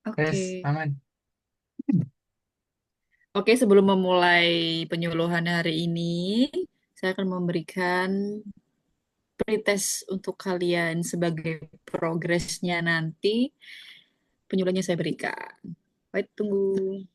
Tes, Oke. aman. Oke, sebelum memulai penyuluhan hari ini, saya akan memberikan pretest untuk kalian sebagai progresnya nanti. Penyuluhannya saya berikan. Baik, tunggu.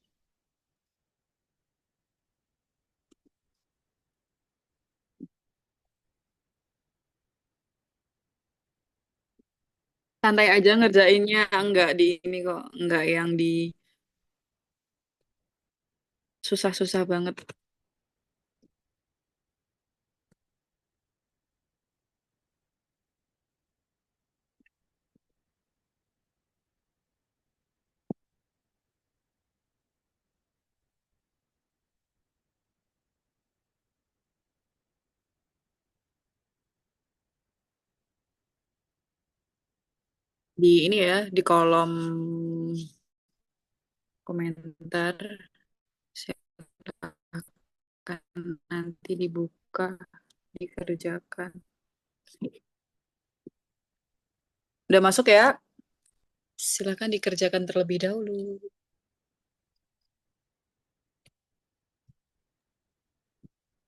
Santai aja ngerjainnya, enggak di ini kok, enggak yang di susah-susah banget. Di ini ya, di kolom komentar saya akan nanti dibuka, dikerjakan. Udah masuk ya? Silakan dikerjakan terlebih dahulu.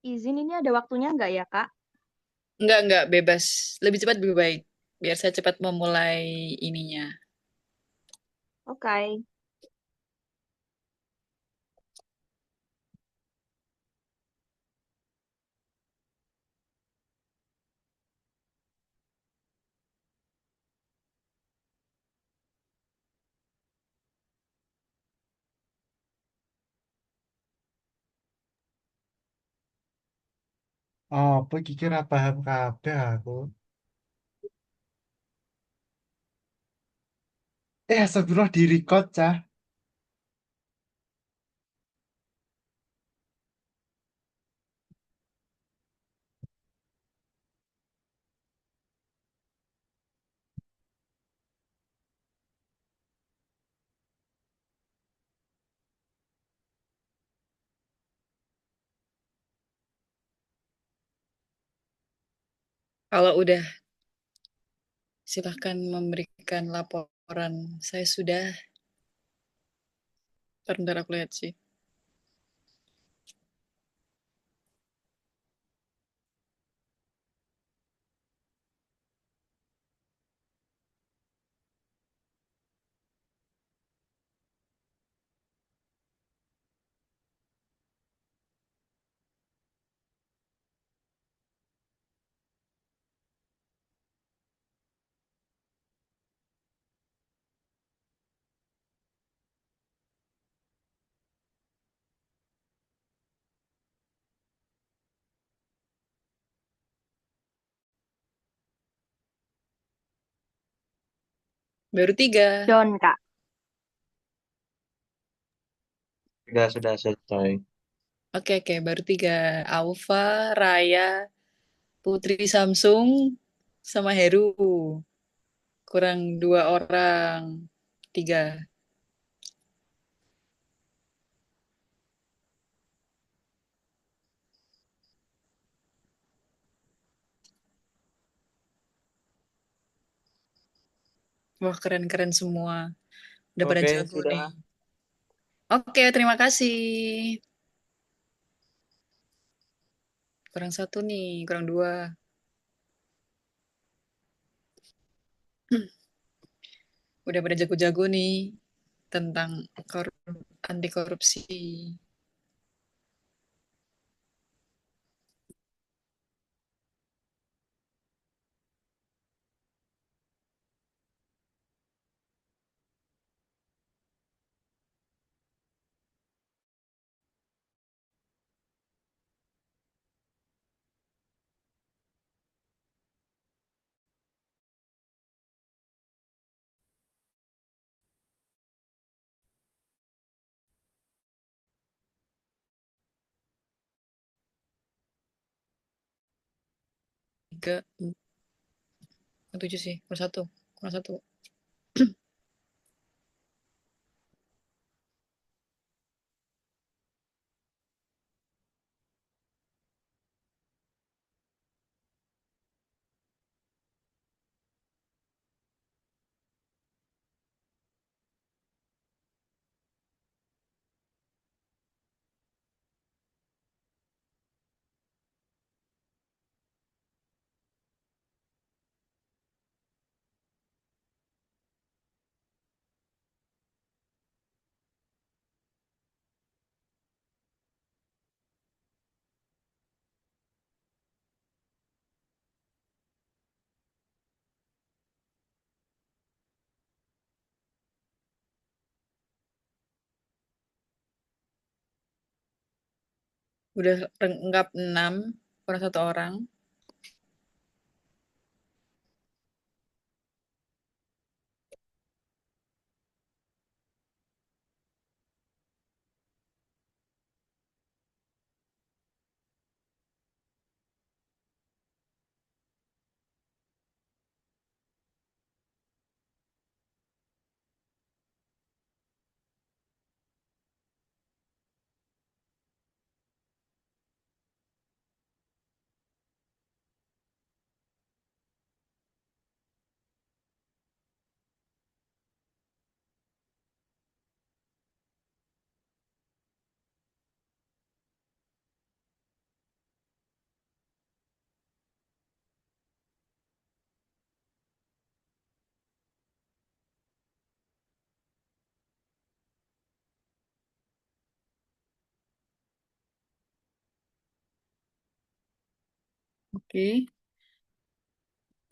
Izin ini ada waktunya nggak ya, Kak? Enggak, bebas. Lebih cepat lebih baik. Biar saya cepat memulai ininya. Oke. Oh, apa iki kira paham kabeh aku. Astagfirullah di record, Cah. Kalau udah, silahkan memberikan laporan. Saya sudah, bentar aku lihat sih. Baru tiga. Don, Kak. Sudah selesai. Oke, baru tiga. Alfa, Raya, Putri Samsung, sama Heru. Kurang dua orang. Tiga. Wah, keren-keren semua. Udah pada Oke, jago nih. sudah. Oke, terima kasih. Kurang satu nih, kurang dua. Udah pada jago-jago nih tentang anti korupsi. Tiga, tujuh sih, kurang satu. Kurang satu. Udah lengkap 6, kurang 1 orang. Oke,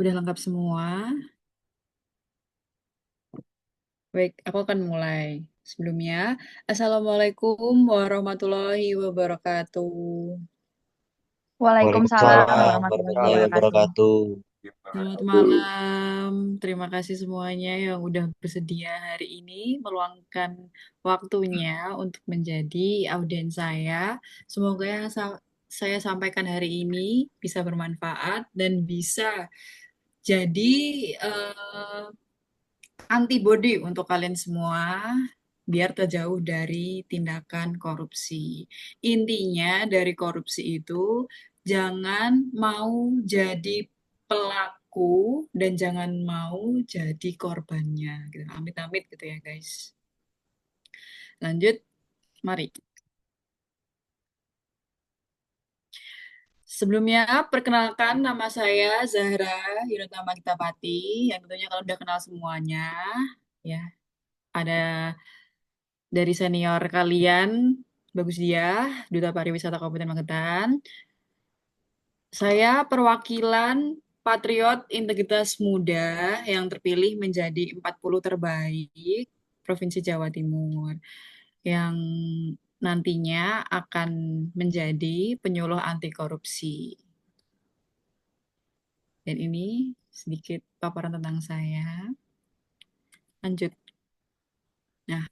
udah lengkap semua. Baik, aku akan mulai. Sebelumnya, Assalamualaikum warahmatullahi wabarakatuh. Waalaikumsalam Waalaikumsalam warahmatullahi warahmatullahi wabarakatuh. wabarakatuh. Selamat malam. Terima kasih semuanya yang udah bersedia hari ini meluangkan waktunya untuk menjadi audien saya. Semoga yang saya sampaikan hari ini bisa bermanfaat dan bisa jadi eh, antibodi untuk kalian semua biar terjauh dari tindakan korupsi. Intinya dari korupsi itu jangan mau jadi pelaku dan jangan mau jadi korbannya gitu. Amit-amit gitu ya guys. Lanjut, mari. Sebelumnya, perkenalkan nama saya Zahra Yunitama Kitapati, yang tentunya kalau udah kenal semuanya, ya ada dari senior kalian, Bagus Dia, Duta Pariwisata Kabupaten Magetan. Saya perwakilan Patriot Integritas Muda yang terpilih menjadi 40 terbaik Provinsi Jawa Timur, yang nantinya akan menjadi penyuluh anti korupsi. Dan ini sedikit paparan tentang saya. Lanjut. Nah,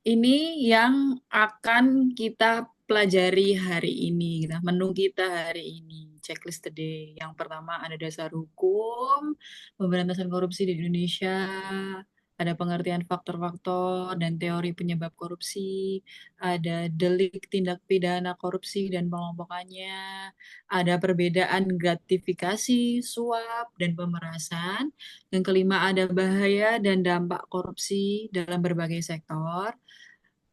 ini yang akan kita pelajari hari ini, gitu. Menu kita hari ini, checklist today. Yang pertama ada dasar hukum, pemberantasan korupsi di Indonesia, ada pengertian faktor-faktor dan teori penyebab korupsi, ada delik tindak pidana korupsi dan pengelompokannya, ada perbedaan gratifikasi, suap, dan pemerasan. Yang kelima ada bahaya dan dampak korupsi dalam berbagai sektor.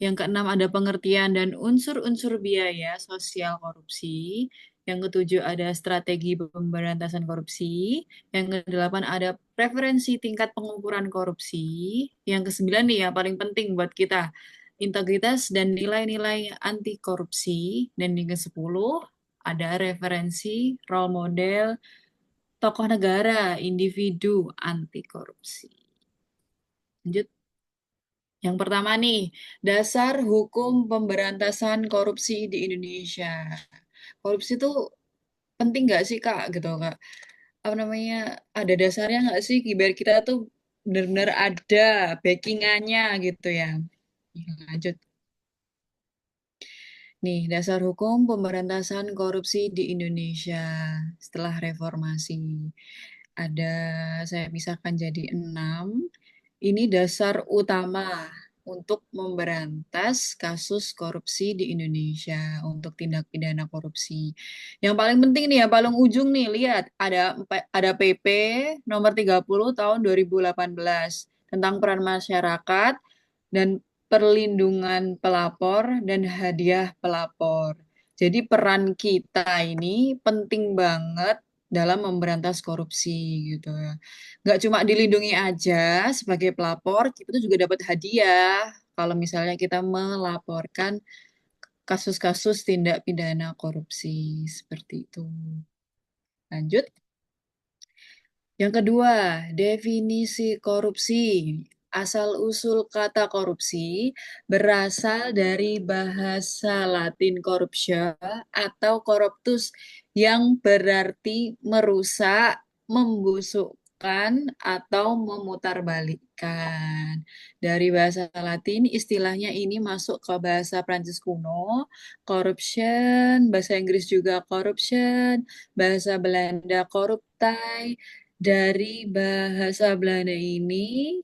Yang keenam ada pengertian dan unsur-unsur biaya sosial korupsi. Yang ketujuh ada strategi pemberantasan korupsi. Yang kedelapan ada preferensi tingkat pengukuran korupsi. Yang kesembilan nih yang paling penting buat kita, integritas dan nilai-nilai anti korupsi. Dan yang ke-10 ada referensi, role model, tokoh negara, individu anti korupsi. Lanjut. Yang pertama nih, dasar hukum pemberantasan korupsi di Indonesia. Korupsi itu penting nggak sih Kak, gitu Kak? Apa namanya, ada dasarnya nggak sih, biar kita tuh benar-benar ada backingannya gitu ya. Lanjut. Nih, dasar hukum pemberantasan korupsi di Indonesia setelah reformasi. Ada, saya pisahkan jadi 6. Ini dasar utama untuk memberantas kasus korupsi di Indonesia, untuk tindak pidana korupsi. Yang paling penting nih, yang paling ujung nih, lihat ada PP nomor 30 tahun 2018 tentang peran masyarakat dan perlindungan pelapor dan hadiah pelapor. Jadi peran kita ini penting banget dalam memberantas korupsi gitu ya. Nggak cuma dilindungi aja sebagai pelapor, kita tuh juga dapat hadiah kalau misalnya kita melaporkan kasus-kasus tindak pidana korupsi seperti itu. Lanjut. Yang kedua, definisi korupsi. asal-usul kata korupsi berasal dari bahasa Latin corruptio atau corruptus yang berarti merusak, membusukkan, atau memutarbalikkan. Dari bahasa Latin, istilahnya ini masuk ke bahasa Prancis kuno, corruption, bahasa Inggris juga corruption, bahasa Belanda corruptie. Dari bahasa Belanda ini,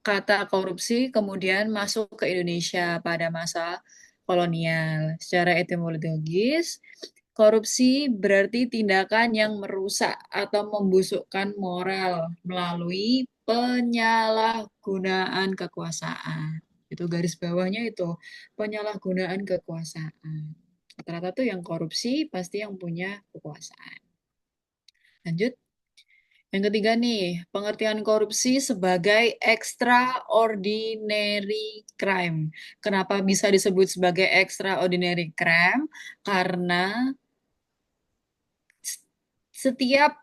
kata korupsi kemudian masuk ke Indonesia pada masa kolonial. Secara etimologis, korupsi berarti tindakan yang merusak atau membusukkan moral melalui penyalahgunaan kekuasaan. Itu garis bawahnya itu, penyalahgunaan kekuasaan. Rata-rata tuh yang korupsi pasti yang punya kekuasaan. Lanjut. Yang ketiga nih, pengertian korupsi sebagai extraordinary crime. Kenapa bisa disebut sebagai extraordinary crime? Karena setiap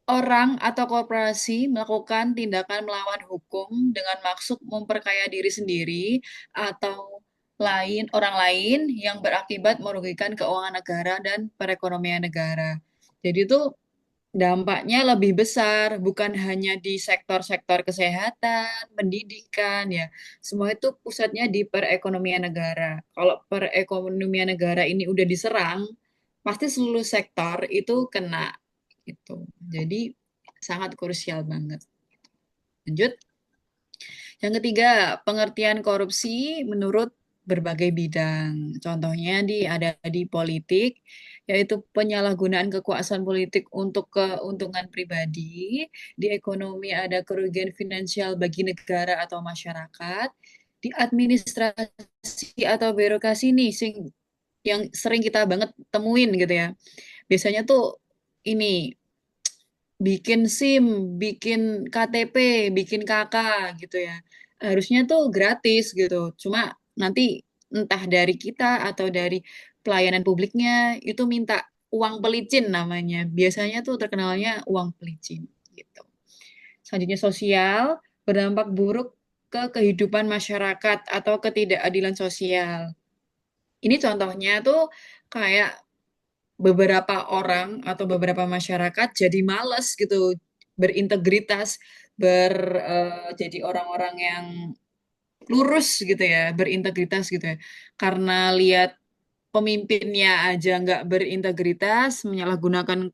orang atau korporasi melakukan tindakan melawan hukum dengan maksud memperkaya diri sendiri atau orang lain yang berakibat merugikan keuangan negara dan perekonomian negara. Jadi itu dampaknya lebih besar, bukan hanya di sektor-sektor kesehatan, pendidikan, ya. Semua itu pusatnya di perekonomian negara. Kalau perekonomian negara ini udah diserang, pasti seluruh sektor itu kena. Gitu. Jadi sangat krusial banget. Lanjut. Yang ketiga, pengertian korupsi menurut berbagai bidang. Contohnya ada di politik, yaitu penyalahgunaan kekuasaan politik untuk keuntungan pribadi. Di ekonomi ada kerugian finansial bagi negara atau masyarakat. Di administrasi atau birokrasi nih, yang sering kita banget temuin gitu ya. Biasanya tuh ini bikin SIM, bikin KTP, bikin KK gitu ya. Harusnya tuh gratis gitu. Cuma nanti entah dari kita atau dari pelayanan publiknya itu minta uang pelicin namanya. Biasanya tuh terkenalnya uang pelicin gitu. Selanjutnya sosial berdampak buruk ke kehidupan masyarakat atau ketidakadilan sosial. Ini contohnya tuh kayak beberapa orang atau beberapa masyarakat jadi males gitu berintegritas jadi orang-orang yang lurus gitu ya, berintegritas gitu ya, karena lihat pemimpinnya aja nggak berintegritas, menyalahgunakan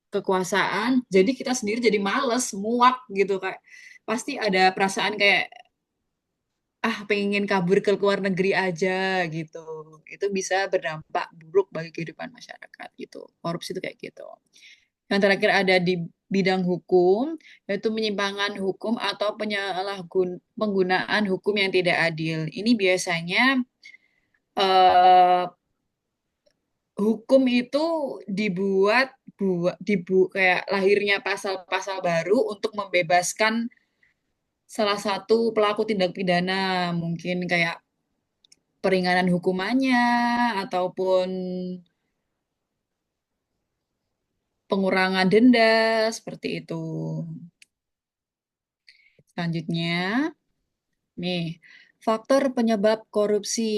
kekuasaan, jadi kita sendiri jadi males, muak gitu, kayak pasti ada perasaan kayak pengen kabur ke luar negeri aja gitu. Itu bisa berdampak buruk bagi kehidupan masyarakat gitu. Korupsi itu kayak gitu. Yang terakhir ada di bidang hukum, yaitu penyimpangan hukum atau penggunaan hukum yang tidak adil. Ini biasanya eh, hukum itu dibuat kayak lahirnya pasal-pasal baru untuk membebaskan salah satu pelaku tindak pidana, mungkin kayak peringanan hukumannya ataupun pengurangan denda seperti itu. Selanjutnya, nih, faktor penyebab korupsi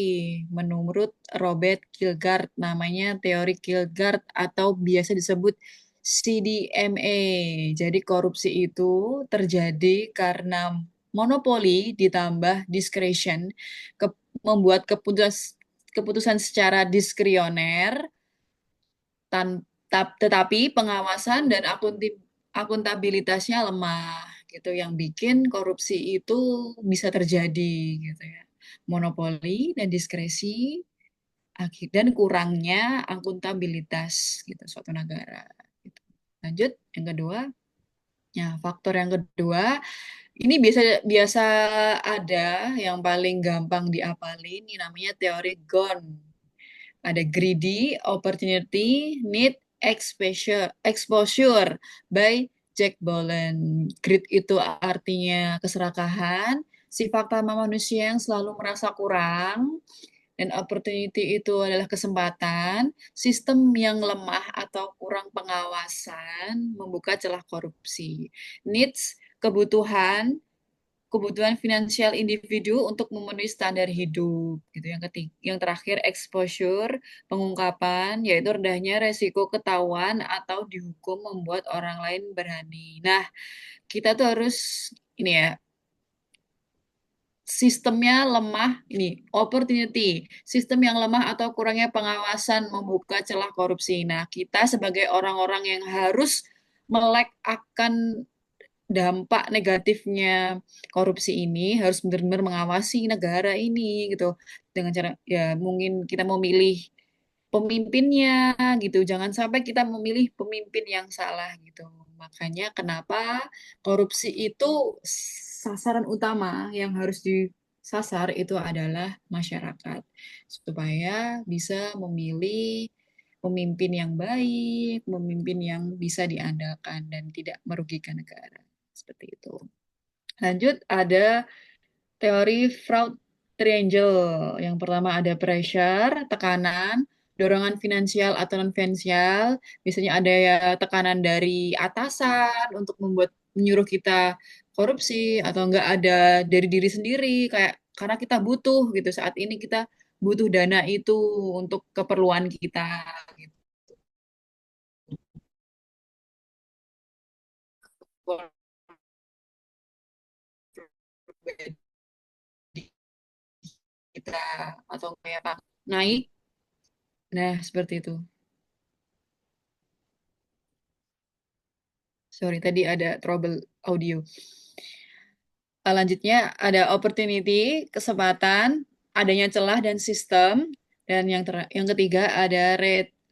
menurut Robert Kierkegaard, namanya teori Kierkegaard atau biasa disebut CDMA. Jadi korupsi itu terjadi karena monopoli ditambah discretion, membuat keputusan secara diskrioner tetapi pengawasan dan akuntabilitasnya lemah gitu, yang bikin korupsi itu bisa terjadi gitu ya. Monopoli dan diskresi dan kurangnya akuntabilitas gitu suatu negara gitu. Lanjut yang kedua. Ya, faktor yang kedua ini biasa biasa ada yang paling gampang diapalin, ini namanya teori GON. Ada greedy, opportunity, need, exposure by Jack Bolen. Greed itu artinya keserakahan, sifat utama manusia yang selalu merasa kurang, dan opportunity itu adalah kesempatan, sistem yang lemah atau kurang pengawasan membuka celah korupsi. Needs, kebutuhan, kebutuhan finansial individu untuk memenuhi standar hidup gitu. Yang terakhir exposure, pengungkapan, yaitu rendahnya resiko ketahuan atau dihukum membuat orang lain berani. Nah, kita tuh harus ini ya, sistemnya lemah, ini opportunity, sistem yang lemah atau kurangnya pengawasan membuka celah korupsi. Nah, kita sebagai orang-orang yang harus melek akan dampak negatifnya korupsi ini harus benar-benar mengawasi negara ini gitu dengan cara ya mungkin kita memilih pemimpinnya gitu. Jangan sampai kita memilih pemimpin yang salah gitu. Makanya kenapa korupsi itu sasaran utama yang harus disasar itu adalah masyarakat supaya bisa memilih pemimpin yang baik, pemimpin yang bisa diandalkan dan tidak merugikan negara. Seperti itu. Lanjut ada teori fraud triangle. Yang pertama ada pressure, tekanan, dorongan finansial atau non-finansial. Biasanya ada ya tekanan dari atasan untuk menyuruh kita korupsi atau enggak ada dari diri sendiri kayak karena kita butuh gitu saat ini kita butuh dana itu untuk keperluan kita gitu. Kita atau kayak apa naik. Nah, seperti itu. Sorry, tadi ada trouble audio. Lanjutnya ada opportunity, kesempatan, adanya celah dan sistem. Dan yang ketiga ada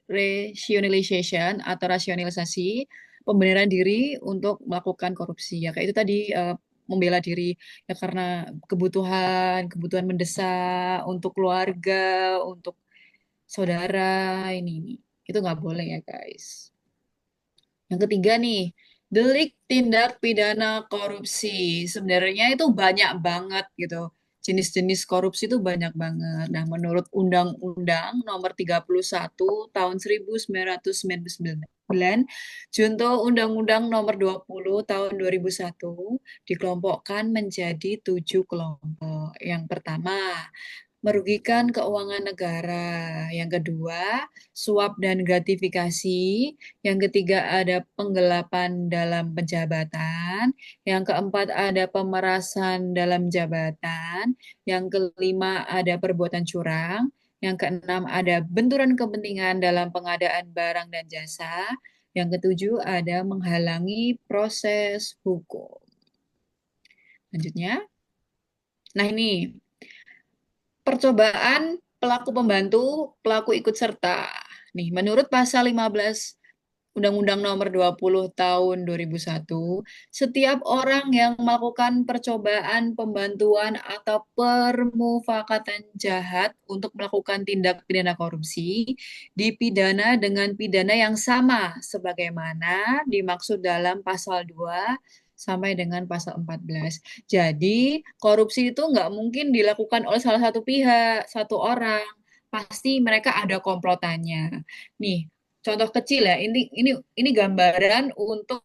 rationalization atau rasionalisasi, pembenaran diri untuk melakukan korupsi. Ya kayak itu tadi membela diri ya karena kebutuhan mendesak untuk keluarga, untuk saudara ini. Itu nggak boleh ya guys. Yang ketiga nih, delik tindak pidana korupsi. Sebenarnya itu banyak banget gitu. Jenis-jenis korupsi itu banyak banget. Nah, menurut Undang-Undang Nomor 31 Tahun 1999, Junto Undang-Undang Nomor 20 Tahun 2001 dikelompokkan menjadi 7 kelompok. Yang pertama, merugikan keuangan negara. Yang kedua, suap dan gratifikasi. Yang ketiga ada penggelapan dalam penjabatan. Yang keempat ada pemerasan dalam jabatan. Yang kelima ada perbuatan curang. Yang keenam ada benturan kepentingan dalam pengadaan barang dan jasa. Yang ketujuh ada menghalangi proses hukum. Lanjutnya. Nah ini percobaan pelaku pembantu, pelaku ikut serta. Nih, menurut pasal 15 Undang-Undang Nomor 20 Tahun 2001, setiap orang yang melakukan percobaan pembantuan atau permufakatan jahat untuk melakukan tindak pidana korupsi dipidana dengan pidana yang sama sebagaimana dimaksud dalam pasal 2 sampai dengan pasal 14. Jadi, korupsi itu nggak mungkin dilakukan oleh salah satu pihak, satu orang. Pasti mereka ada komplotannya. Nih, contoh kecil ya, ini gambaran untuk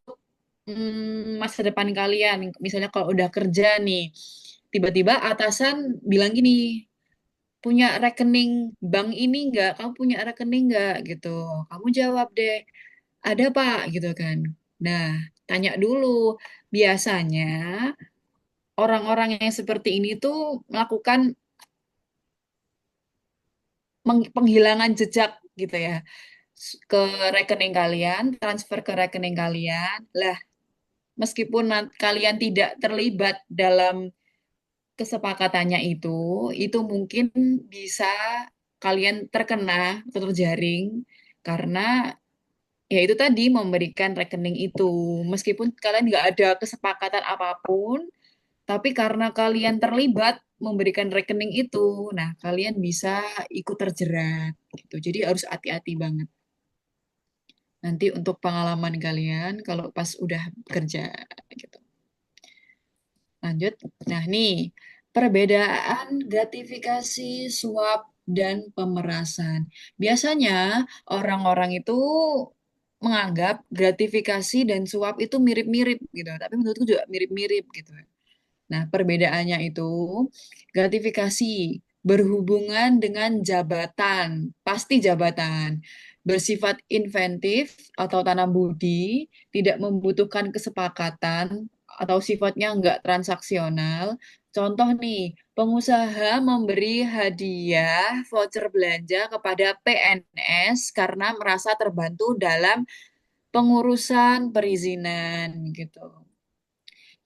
masa depan kalian. Misalnya kalau udah kerja nih, tiba-tiba atasan bilang gini, punya rekening bank ini nggak? Kamu punya rekening nggak? Gitu. Kamu jawab deh, ada Pak, gitu kan. Nah, tanya dulu. Biasanya orang-orang yang seperti ini tuh melakukan penghilangan jejak gitu ya ke rekening kalian, transfer ke rekening kalian. Lah, meskipun kalian tidak terlibat dalam kesepakatannya itu mungkin bisa kalian terkena atau terjaring karena ya itu tadi memberikan rekening itu. Meskipun kalian nggak ada kesepakatan apapun, tapi karena kalian terlibat memberikan rekening itu, nah kalian bisa ikut terjerat gitu. Jadi harus hati-hati banget. Nanti untuk pengalaman kalian kalau pas udah kerja gitu. Lanjut. Nah, nih, perbedaan gratifikasi, suap, dan pemerasan. Biasanya orang-orang itu menganggap gratifikasi dan suap itu mirip-mirip gitu. Tapi menurutku juga mirip-mirip gitu. Nah, perbedaannya itu gratifikasi berhubungan dengan jabatan, pasti jabatan, bersifat inventif atau tanam budi, tidak membutuhkan kesepakatan atau sifatnya enggak transaksional. Contoh nih, pengusaha memberi hadiah voucher belanja kepada PNS karena merasa terbantu dalam pengurusan perizinan gitu.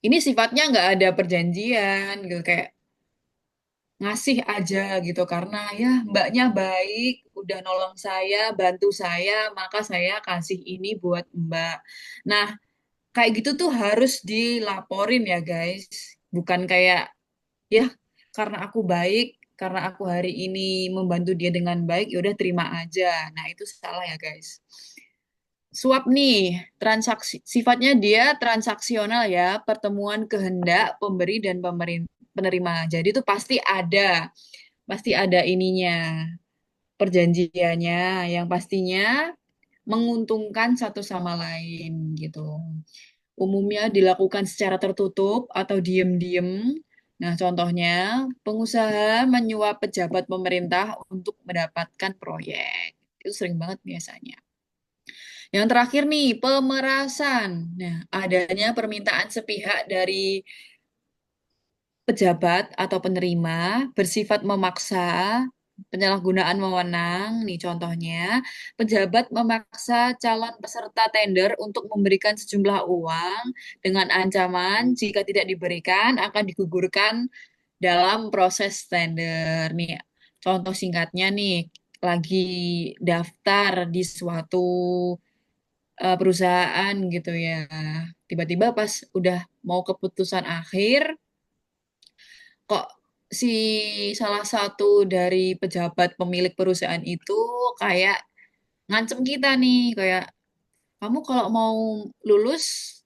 Ini sifatnya nggak ada perjanjian gitu, kayak ngasih aja gitu karena ya mbaknya baik, udah nolong saya, bantu saya, maka saya kasih ini buat mbak. Nah, kayak gitu tuh harus dilaporin ya guys. Bukan kayak ya karena aku baik, karena aku hari ini membantu dia dengan baik, ya udah terima aja. Nah, itu salah ya guys. Suap nih, transaksi sifatnya dia transaksional ya, pertemuan kehendak pemberi dan penerima. Jadi itu pasti ada ininya, perjanjiannya yang pastinya menguntungkan satu sama lain gitu. Umumnya dilakukan secara tertutup atau diem-diem. Nah, contohnya pengusaha menyuap pejabat pemerintah untuk mendapatkan proyek. Itu sering banget biasanya. Yang terakhir nih, pemerasan. Nah, adanya permintaan sepihak dari pejabat atau penerima bersifat memaksa, penyalahgunaan wewenang. Nih contohnya, pejabat memaksa calon peserta tender untuk memberikan sejumlah uang dengan ancaman jika tidak diberikan akan digugurkan dalam proses tender. Nih, contoh singkatnya nih, lagi daftar di suatu perusahaan gitu ya. Tiba-tiba pas udah mau keputusan akhir, kok si salah satu dari pejabat pemilik perusahaan itu kayak ngancem kita nih, kayak kamu kalau mau lulus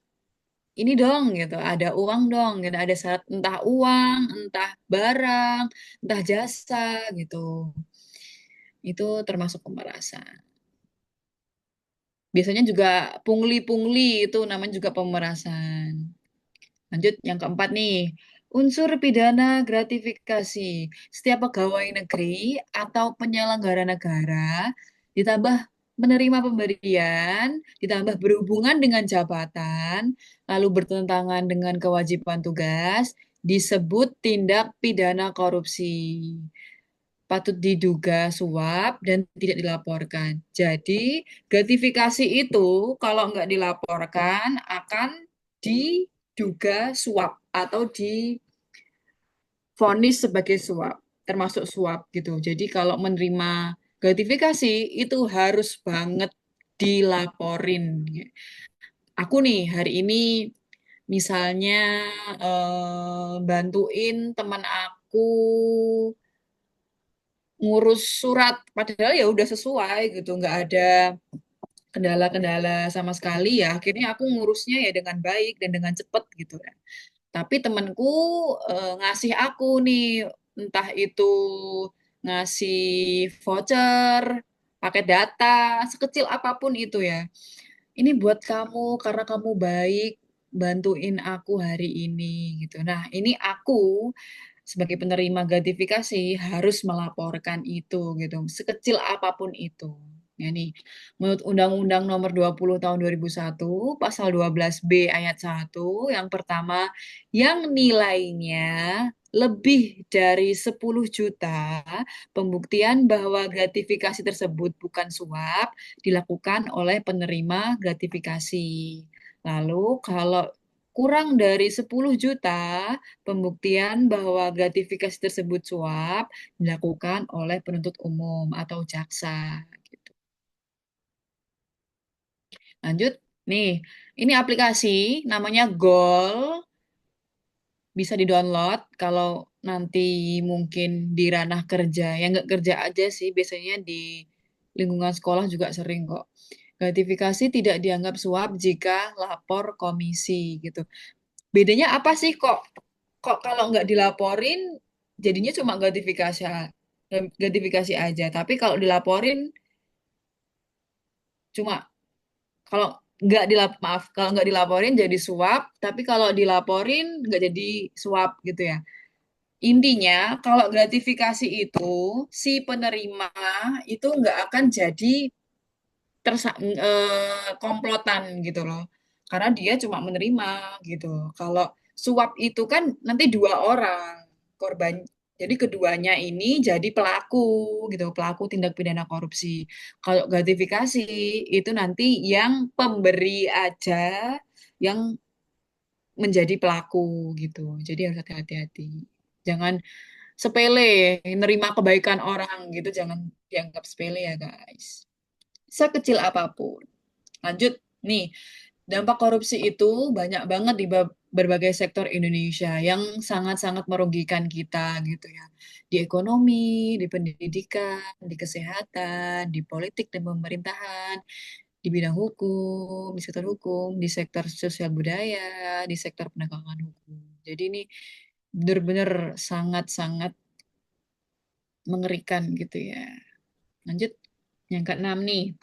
ini dong gitu, ada uang dong gitu, ada syarat entah uang, entah barang, entah jasa gitu. Itu termasuk pemerasan. Biasanya juga pungli-pungli itu namanya juga pemerasan. Lanjut yang keempat nih, unsur pidana gratifikasi. Setiap pegawai negeri atau penyelenggara negara ditambah menerima pemberian, ditambah berhubungan dengan jabatan, lalu bertentangan dengan kewajiban tugas, disebut tindak pidana korupsi. Patut diduga suap dan tidak dilaporkan. Jadi, gratifikasi itu kalau nggak dilaporkan akan diduga suap atau divonis sebagai suap, termasuk suap gitu. Jadi, kalau menerima gratifikasi itu harus banget dilaporin. Aku nih hari ini misalnya bantuin teman aku ngurus surat, padahal ya udah sesuai gitu, nggak ada kendala-kendala sama sekali ya. Akhirnya aku ngurusnya ya dengan baik dan dengan cepet gitu ya. Tapi temanku ngasih aku nih, entah itu ngasih voucher, pakai data, sekecil apapun itu ya. Ini buat kamu karena kamu baik bantuin aku hari ini gitu. Nah, ini aku sebagai penerima gratifikasi harus melaporkan itu gitu, sekecil apapun itu. Ya nih, menurut Undang-Undang Nomor 20 Tahun 2001, Pasal 12B ayat 1, yang pertama, yang nilainya lebih dari 10 juta, pembuktian bahwa gratifikasi tersebut bukan suap dilakukan oleh penerima gratifikasi. Lalu kalau kurang dari 10 juta, pembuktian bahwa gratifikasi tersebut suap dilakukan oleh penuntut umum atau jaksa. Gitu. Lanjut, nih, ini aplikasi namanya Goal, bisa di-download kalau nanti mungkin di ranah kerja, yang nggak kerja aja sih, biasanya di lingkungan sekolah juga sering kok. Gratifikasi tidak dianggap suap jika lapor komisi gitu. Bedanya apa sih kok kalau nggak dilaporin jadinya cuma gratifikasi aja. Tapi kalau dilaporin cuma kalau kalau nggak dilaporin jadi suap, tapi kalau dilaporin nggak jadi suap gitu ya. Intinya, kalau gratifikasi itu si penerima itu nggak akan jadi komplotan gitu loh. Karena dia cuma menerima gitu. Kalau suap itu kan nanti dua orang korban. Jadi keduanya ini jadi pelaku gitu, pelaku tindak pidana korupsi. Kalau gratifikasi itu nanti yang pemberi aja yang menjadi pelaku gitu. Jadi harus hati-hati. Jangan sepele, nerima kebaikan orang gitu, jangan dianggap sepele ya guys. Sekecil apapun. Lanjut, nih, dampak korupsi itu banyak banget di berbagai sektor Indonesia yang sangat-sangat merugikan kita gitu ya. Di ekonomi, di pendidikan, di kesehatan, di politik dan pemerintahan, di bidang hukum, di sektor sosial budaya, di sektor penegakan hukum. Jadi ini benar-benar sangat-sangat mengerikan gitu ya. Lanjut, yang keenam nih.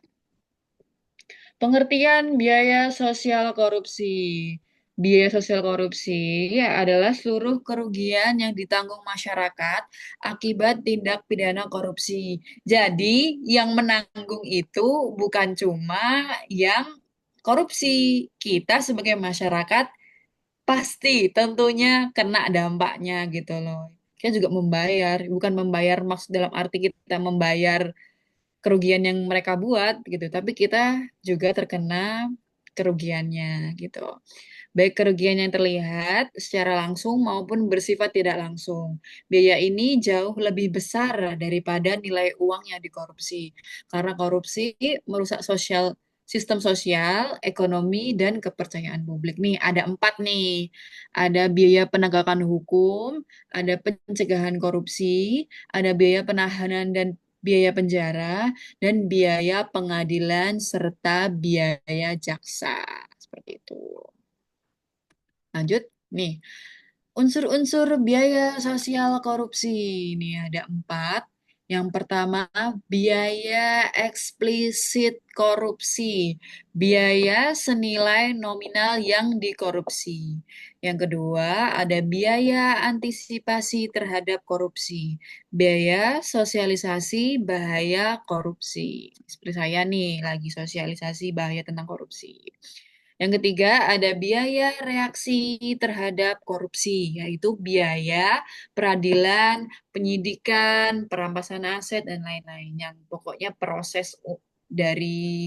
Pengertian biaya sosial korupsi. Biaya sosial korupsi ya adalah seluruh kerugian yang ditanggung masyarakat akibat tindak pidana korupsi. Jadi, yang menanggung itu bukan cuma yang korupsi. Kita sebagai masyarakat pasti tentunya kena dampaknya gitu loh. Kita juga membayar, bukan membayar maksud dalam arti kita membayar kerugian yang mereka buat gitu, tapi kita juga terkena kerugiannya gitu. Baik kerugian yang terlihat secara langsung maupun bersifat tidak langsung. Biaya ini jauh lebih besar daripada nilai uang yang dikorupsi. Karena korupsi merusak sistem sosial, ekonomi, dan kepercayaan publik. Nih, ada 4 nih. Ada biaya penegakan hukum, ada pencegahan korupsi, ada biaya penahanan dan biaya penjara, dan biaya pengadilan serta biaya jaksa. Seperti itu. Lanjut, nih. Unsur-unsur biaya sosial korupsi. Ini ada 4. Yang pertama, biaya eksplisit korupsi. Biaya senilai nominal yang dikorupsi. Yang kedua, ada biaya antisipasi terhadap korupsi. Biaya sosialisasi bahaya korupsi. Seperti saya nih, lagi sosialisasi bahaya tentang korupsi. Yang ketiga, ada biaya reaksi terhadap korupsi, yaitu biaya peradilan, penyidikan, perampasan aset, dan lain-lain. Yang pokoknya proses dari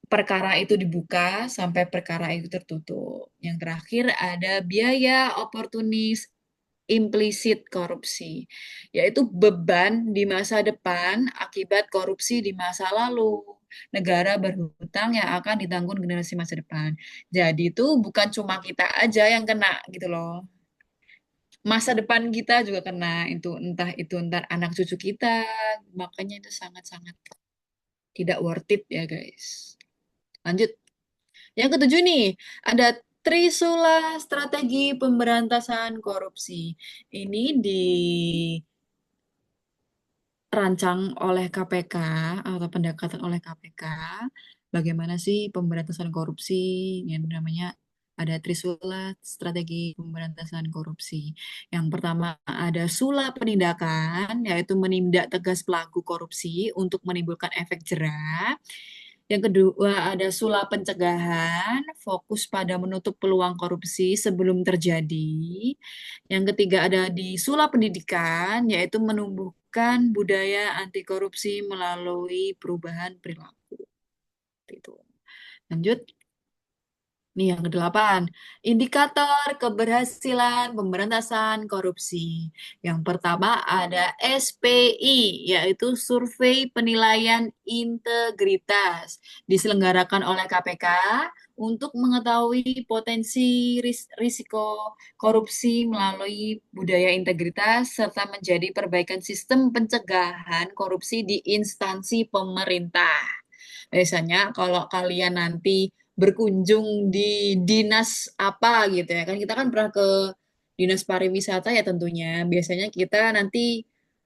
perkara itu dibuka sampai perkara itu tertutup. Yang terakhir ada biaya oportunis implisit korupsi, yaitu beban di masa depan akibat korupsi di masa lalu. Negara berhutang yang akan ditanggung generasi masa depan. Jadi itu bukan cuma kita aja yang kena gitu loh. Masa depan kita juga kena itu ntar anak cucu kita. Makanya itu sangat-sangat tidak worth it ya guys. Lanjut. Yang ketujuh nih, ada Trisula Strategi Pemberantasan Korupsi. Ini dirancang oleh KPK atau pendekatan oleh KPK. Bagaimana sih pemberantasan korupsi? Yang namanya ada Trisula Strategi Pemberantasan Korupsi. Yang pertama ada Sula Penindakan, yaitu menindak tegas pelaku korupsi untuk menimbulkan efek jera. Yang kedua ada sula pencegahan, fokus pada menutup peluang korupsi sebelum terjadi. Yang ketiga ada di sula pendidikan, yaitu menumbuhkan budaya anti korupsi melalui perubahan perilaku. Itu. Lanjut. Nih yang kedelapan, indikator keberhasilan pemberantasan korupsi. Yang pertama ada SPI, yaitu Survei Penilaian Integritas, diselenggarakan oleh KPK untuk mengetahui potensi risiko korupsi melalui budaya integritas serta menjadi perbaikan sistem pencegahan korupsi di instansi pemerintah. Biasanya kalau kalian nanti berkunjung di dinas apa gitu ya kan kita kan pernah ke dinas pariwisata ya tentunya biasanya kita nanti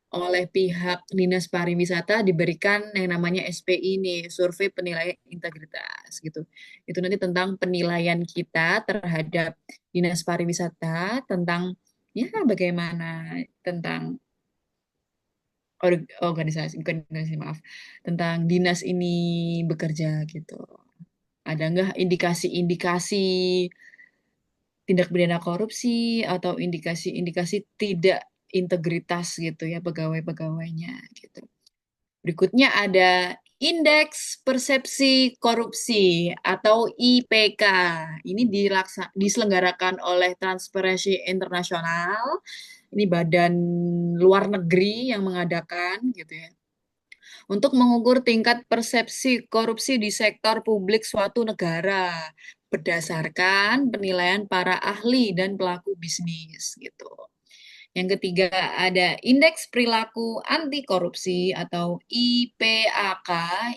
oleh pihak Dinas Pariwisata diberikan yang namanya SPI nih, Survei Penilaian Integritas gitu. Itu nanti tentang penilaian kita terhadap Dinas Pariwisata tentang ya bagaimana tentang organisasi, bukan organisasi, maaf, tentang dinas ini bekerja gitu. Ada nggak indikasi-indikasi tindak pidana korupsi atau indikasi-indikasi tidak integritas gitu ya pegawai-pegawainya gitu. Berikutnya ada Indeks Persepsi Korupsi atau IPK. Ini diselenggarakan oleh Transparency International. Ini badan luar negeri yang mengadakan gitu ya. Untuk mengukur tingkat persepsi korupsi di sektor publik suatu negara berdasarkan penilaian para ahli dan pelaku bisnis gitu. Yang ketiga ada Indeks Perilaku Anti Korupsi atau IPAK,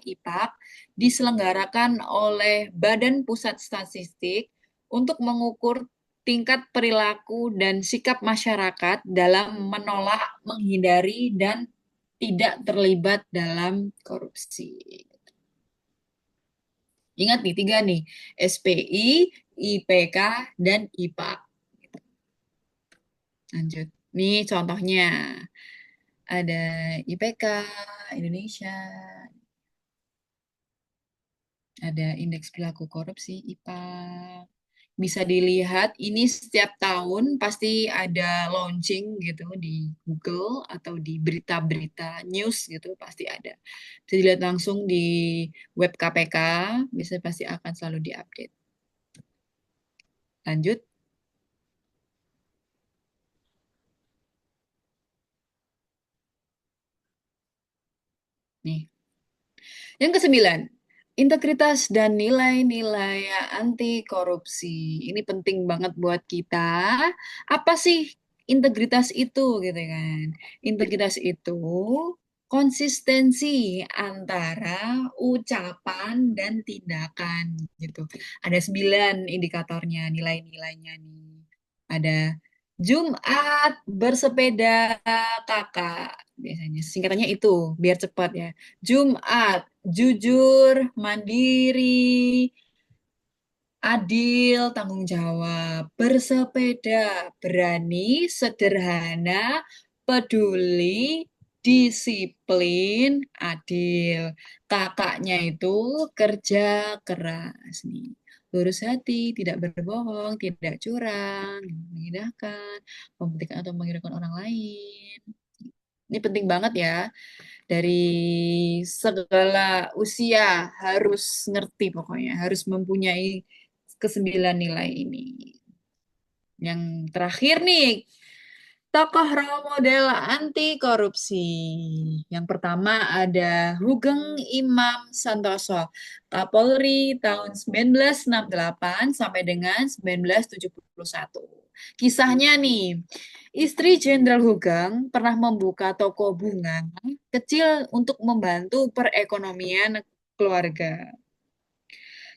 IPAK, diselenggarakan oleh Badan Pusat Statistik untuk mengukur tingkat perilaku dan sikap masyarakat dalam menolak, menghindari, dan tidak terlibat dalam korupsi. Ingat nih, tiga nih, SPI, IPK, dan IPAK. Lanjut. Nih contohnya. Ada IPK Indonesia, ada Indeks Perilaku Korupsi, IPAK. Bisa dilihat ini setiap tahun pasti ada launching gitu di Google atau di berita-berita news gitu pasti ada. Bisa dilihat langsung di web KPK, bisa pasti akan selalu diupdate. Lanjut. Nih. Yang kesembilan, integritas dan nilai-nilai anti korupsi. Ini penting banget buat kita. Apa sih integritas itu gitu kan? Integritas itu konsistensi antara ucapan dan tindakan gitu. Ada 9 indikatornya, nilai-nilainya nih. Ada Jumat bersepeda kakak. Biasanya singkatannya itu biar cepat ya. Jumat, jujur, mandiri, adil, tanggung jawab, bersepeda, berani, sederhana, peduli, disiplin, adil. Kakaknya itu kerja keras nih. Lurus hati, tidak berbohong, tidak curang, mengindahkan, mempentingkan atau menghiraukan orang lain. Ini penting banget ya dari segala usia harus ngerti pokoknya, harus mempunyai kesembilan nilai ini. Yang terakhir nih, tokoh role model anti korupsi. Yang pertama ada Hugeng Imam Santoso, Kapolri tahun 1968 sampai dengan 1971. Kisahnya nih, istri Jenderal Hugeng pernah membuka toko bunga kecil untuk membantu perekonomian keluarga.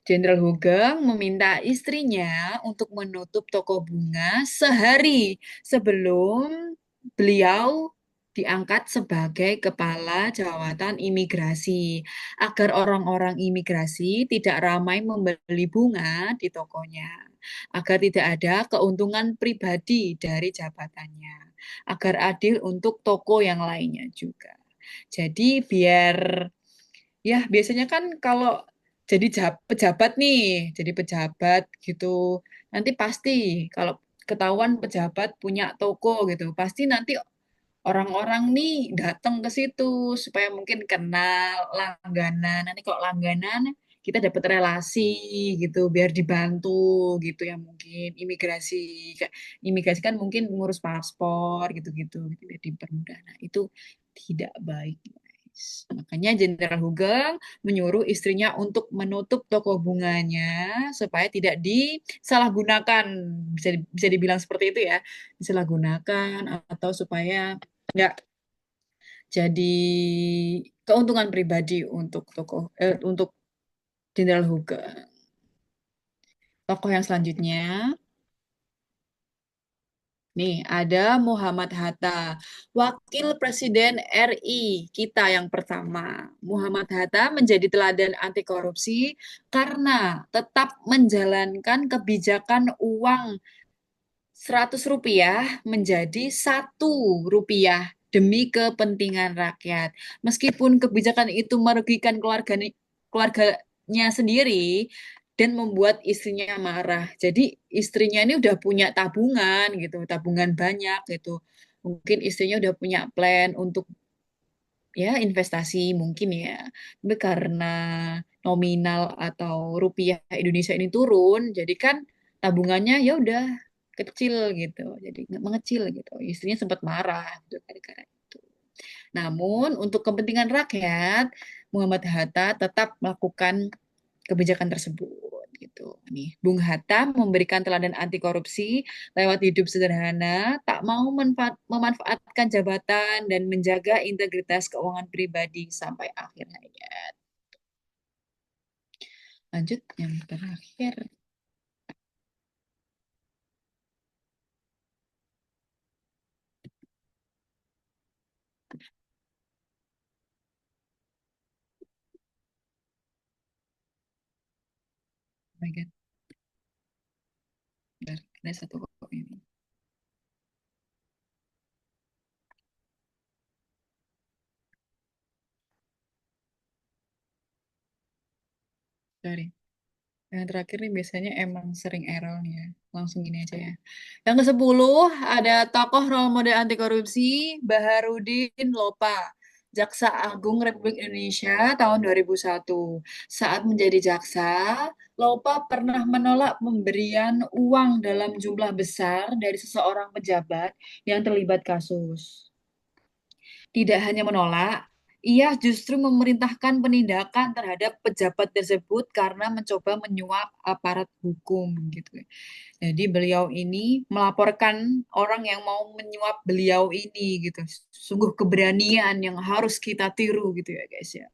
Jenderal Hugeng meminta istrinya untuk menutup toko bunga sehari sebelum beliau diangkat sebagai kepala jawatan imigrasi agar orang-orang imigrasi tidak ramai membeli bunga di tokonya, agar tidak ada keuntungan pribadi dari jabatannya, agar adil untuk toko yang lainnya juga. Jadi biar ya, biasanya kan kalau jadi pejabat nih, jadi pejabat gitu, nanti pasti kalau ketahuan pejabat punya toko gitu, pasti nanti orang-orang nih datang ke situ supaya mungkin kenal langganan. Nanti kalau langganan kita dapat relasi gitu, biar dibantu gitu ya mungkin imigrasi. Imigrasi kan mungkin ngurus paspor gitu-gitu, biar dipermudah. Nah, itu tidak baik, guys. Makanya Jenderal Hugeng menyuruh istrinya untuk menutup toko bunganya supaya tidak disalahgunakan. Bisa dibilang seperti itu ya, disalahgunakan atau supaya nggak jadi keuntungan pribadi untuk untuk Jenderal Hugeng. Tokoh yang selanjutnya Nih, ada Muhammad Hatta, Wakil Presiden RI kita yang pertama. Muhammad Hatta menjadi teladan anti korupsi karena tetap menjalankan kebijakan uang Rp100 menjadi Rp1 demi kepentingan rakyat. Meskipun kebijakan itu merugikan keluarganya sendiri dan membuat istrinya marah. Jadi istrinya ini udah punya tabungan gitu, tabungan banyak gitu. Mungkin istrinya udah punya plan untuk ya investasi mungkin ya. Tapi karena nominal atau rupiah Indonesia ini turun, jadi kan tabungannya ya udah kecil gitu. Jadi nggak mengecil gitu. Istrinya sempat marah gitu gara-gara itu. Namun untuk kepentingan rakyat, Muhammad Hatta tetap melakukan kebijakan tersebut gitu. Nih, Bung Hatta memberikan teladan anti korupsi lewat hidup sederhana, tak mau memanfaatkan jabatan dan menjaga integritas keuangan pribadi sampai akhir hayat. Lanjut yang terakhir. Oh my God, bentar, ada satu kok ini. Sorry. Yang terakhir nih biasanya emang sering error nih ya. Langsung gini aja ya. Yang ke-10 ada tokoh role model anti korupsi Baharudin Lopa, Jaksa Agung Republik Indonesia tahun 2001. Saat menjadi jaksa, Lopa pernah menolak pemberian uang dalam jumlah besar dari seseorang pejabat yang terlibat kasus. Tidak hanya menolak, ia justru memerintahkan penindakan terhadap pejabat tersebut karena mencoba menyuap aparat hukum gitu. Jadi beliau ini melaporkan orang yang mau menyuap beliau ini gitu. Sungguh keberanian yang harus kita tiru gitu ya guys ya.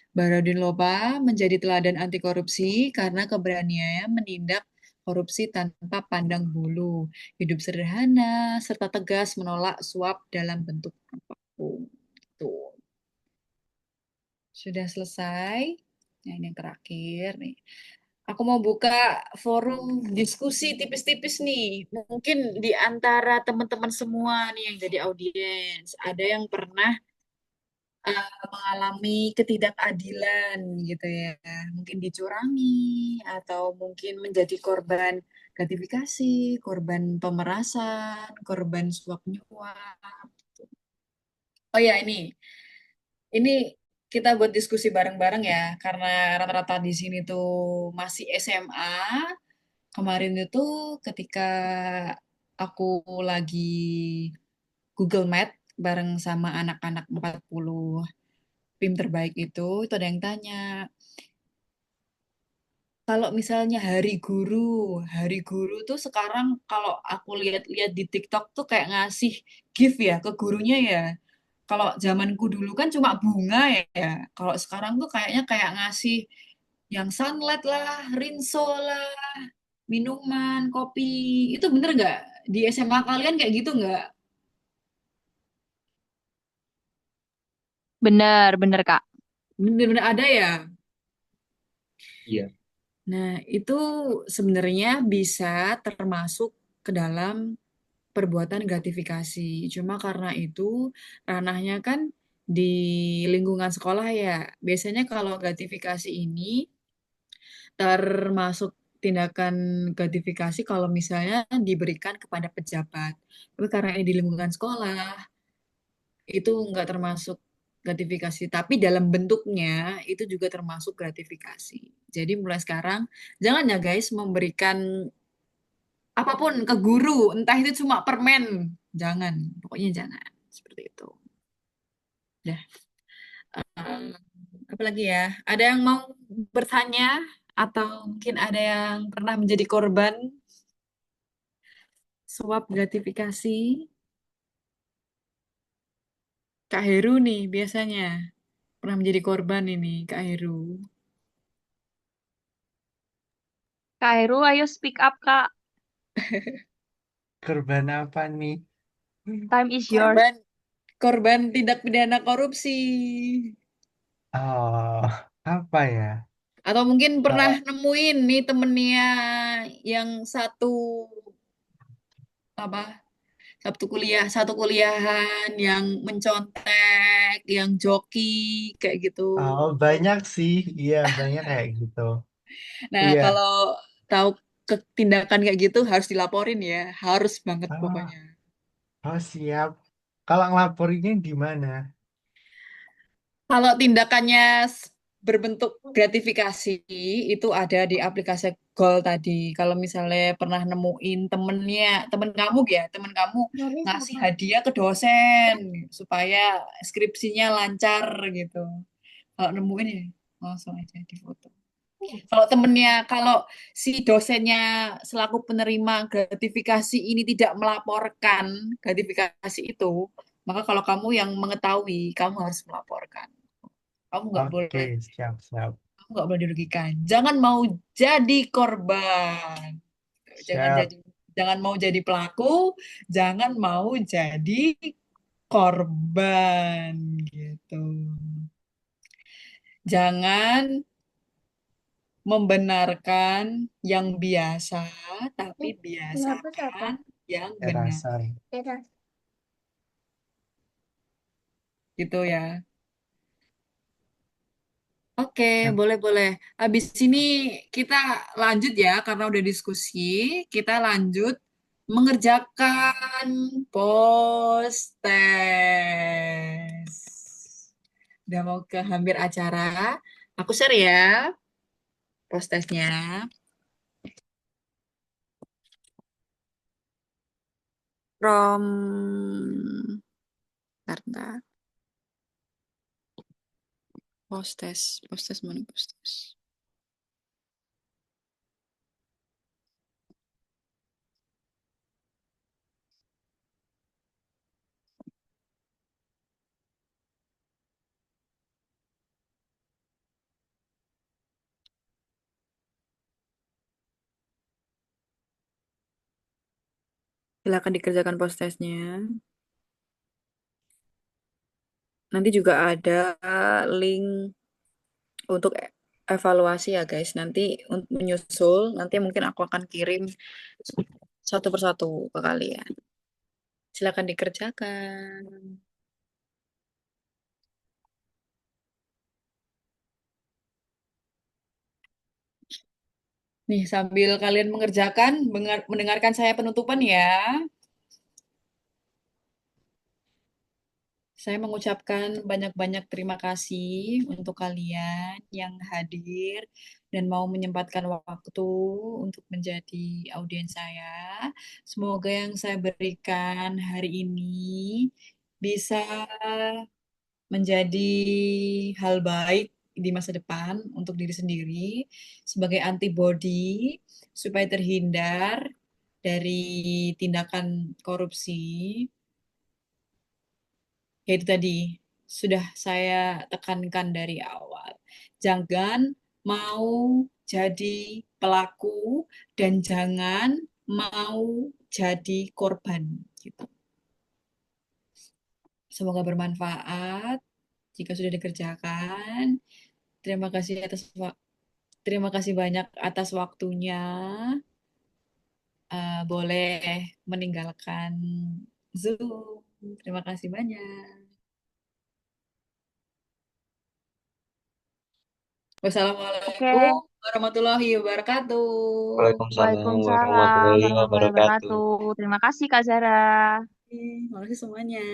Baradin Lopa menjadi teladan anti korupsi karena keberaniannya menindak korupsi tanpa pandang bulu, hidup sederhana, serta tegas menolak suap dalam bentuk apapun. Tuh, sudah selesai. Nah, ini yang terakhir nih. Aku mau buka forum diskusi tipis-tipis nih. Mungkin di antara teman-teman semua nih yang jadi audiens, ada yang pernah mengalami ketidakadilan gitu ya. Mungkin dicurangi atau mungkin menjadi korban gratifikasi, korban pemerasan, korban suap nyuap. Oh ya, ini kita buat diskusi bareng-bareng ya, karena rata-rata di sini tuh masih SMA. Kemarin itu ketika aku lagi Google Meet bareng sama anak-anak 40 PIM terbaik itu ada yang tanya, kalau misalnya Hari Guru tuh sekarang kalau aku lihat-lihat di TikTok tuh kayak ngasih gift ya ke gurunya ya. Kalau zamanku dulu kan cuma bunga ya. Kalau sekarang tuh kayaknya kayak ngasih yang sunlight lah, rinso lah, minuman, kopi. Itu bener nggak? Di SMA kalian kayak gitu nggak? Bener, bener, Kak. Bener-bener ada ya? Iya. Nah, itu sebenarnya bisa termasuk ke dalam perbuatan gratifikasi. Cuma karena itu ranahnya kan di lingkungan sekolah ya. Biasanya kalau gratifikasi ini termasuk tindakan gratifikasi kalau misalnya diberikan kepada pejabat. Tapi karena ini di lingkungan sekolah, itu nggak termasuk gratifikasi. Tapi dalam bentuknya itu juga termasuk gratifikasi. Jadi mulai sekarang, jangan ya guys memberikan apapun ke guru, entah itu cuma permen. Jangan, pokoknya jangan. Seperti itu. Dah. Eh, apa lagi ya? Ada yang mau bertanya? Atau mungkin ada yang pernah menjadi korban suap gratifikasi? Kak Heru nih biasanya pernah menjadi korban ini, Kak Heru. Kak Heru, ayo speak up, Kak. korban apa nih? Time is yours. Korban korban tindak pidana korupsi. Oh, apa ya? Atau mungkin pernah Kalau nemuin nih temennya yang apa satu kuliahan yang mencontek, yang joki kayak gitu. oh, banyak sih, iya banyak kayak gitu. Nah, Iya. kalau tahu tindakan kayak gitu harus dilaporin ya, harus banget Oh, pokoknya. oh siap. Kalau ngelaporinnya di mana? Kalau tindakannya berbentuk gratifikasi itu ada di aplikasi Goal tadi. Kalau misalnya pernah nemuin temen kamu ya, temen kamu ngasih hadiah ke dosen supaya skripsinya lancar gitu. Kalau nemuin ya langsung aja difoto. Kalau si dosennya selaku penerima gratifikasi ini tidak melaporkan gratifikasi itu, maka kalau kamu yang mengetahui, kamu harus melaporkan. Kamu nggak boleh, Oke, siap, siap. kamu nggak boleh dirugikan. Jangan mau jadi korban. Jangan Siap. jadi, jangan mau jadi pelaku, jangan mau jadi korban gitu. Jangan membenarkan yang biasa, tapi biasakan yang benar. Erasan. Gitu ya. Oke, boleh-boleh. Habis ini kita lanjut ya, karena udah diskusi. Kita lanjut mengerjakan post test. Udah mau ke hampir acara. Aku share ya post testnya. From... Bentar, bentar. Post test mana post test? Silakan dikerjakan post testnya. Nanti juga ada link untuk evaluasi ya guys. Nanti untuk menyusul, nanti mungkin aku akan kirim satu persatu ke kalian. Silakan dikerjakan. Nih, sambil kalian mengerjakan, mendengarkan saya penutupan ya. Saya mengucapkan banyak-banyak terima kasih untuk kalian yang hadir dan mau menyempatkan waktu untuk menjadi audiens saya. Semoga yang saya berikan hari ini bisa menjadi hal baik di masa depan untuk diri sendiri sebagai antibodi supaya terhindar dari tindakan korupsi. Yaitu tadi sudah saya tekankan dari awal. Jangan mau jadi pelaku dan jangan mau jadi korban gitu. Semoga bermanfaat jika sudah dikerjakan. Terima kasih terima kasih banyak atas waktunya. Boleh meninggalkan Zoom. Terima kasih banyak. Oke, Wassalamualaikum warahmatullahi wabarakatuh. Waalaikumsalam Waalaikumsalam warahmatullahi warahmatullahi wabarakatuh. wabarakatuh. Terima kasih Kak Zara. Terima kasih semuanya.